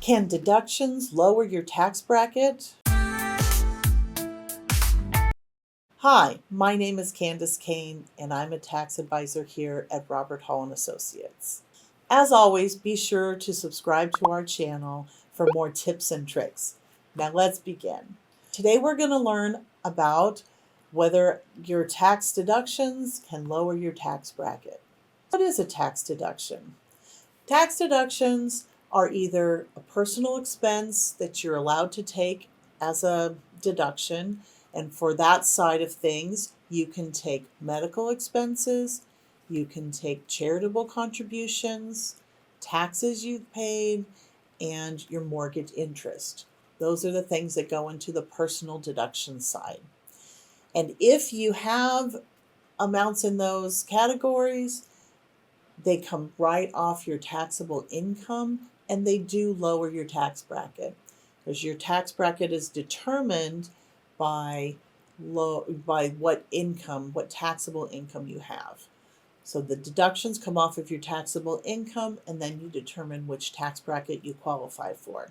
Can deductions lower your tax bracket? Hi, my name is Candice Cane, and I'm a tax advisor here at Robert Hall & Associates. As always, be sure to subscribe to our channel for more tips and tricks. Now let's begin. Today we're going to learn about whether your tax deductions can lower your tax bracket. What is a tax deduction? Tax deductions are either a personal expense that you're allowed to take as a deduction, and for that side of things, you can take medical expenses, you can take charitable contributions, taxes you've paid, and your mortgage interest. Those are the things that go into the personal deduction side. And if you have amounts in those categories, they come right off your taxable income, and they do lower your tax bracket, because your tax bracket is determined by what taxable income you have. So the deductions come off of your taxable income, and then you determine which tax bracket you qualify for.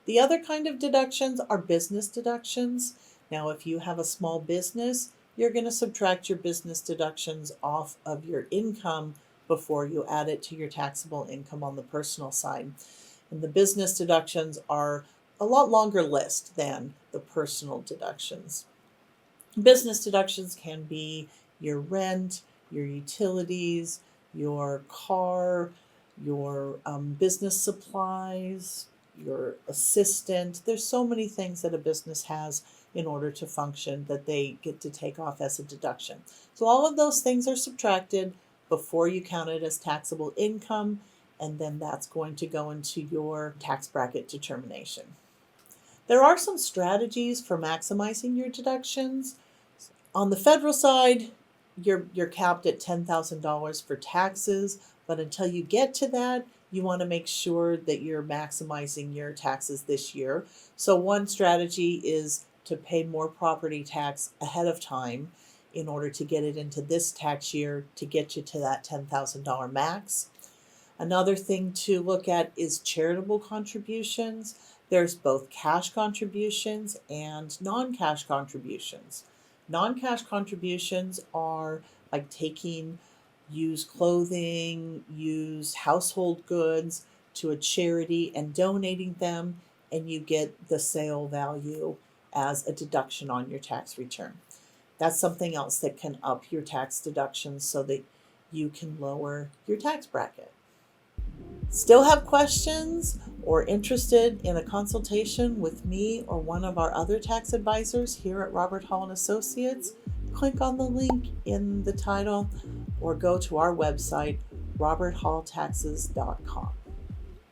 The other kind of deductions are business deductions. Now, if you have a small business, you're going to subtract your business deductions off of your income before you add it to your taxable income on the personal side. And the business deductions are a lot longer list than the personal deductions. Business deductions can be your rent, your utilities, your car, your business supplies, your assistant. There's so many things that a business has in order to function that they get to take off as a deduction. So all of those things are subtracted before you count it as taxable income, and then that's going to go into your tax bracket determination. There are some strategies for maximizing your deductions. On the federal side, you're capped at $10,000 for taxes, but until you get to that, you want to make sure that you're maximizing your taxes this year. So one strategy is to pay more property tax ahead of time in order to get it into this tax year to get you to that $10,000 max. Another thing to look at is charitable contributions. There's both cash contributions and non-cash contributions. Non-cash contributions are like taking used clothing, used household goods to a charity and donating them, and you get the sale value as a deduction on your tax return. That's something else that can up your tax deductions so that you can lower your tax bracket. Still have questions or interested in a consultation with me or one of our other tax advisors here at Robert Hall & Associates? Click on the link in the title or go to our website, roberthalltaxes.com.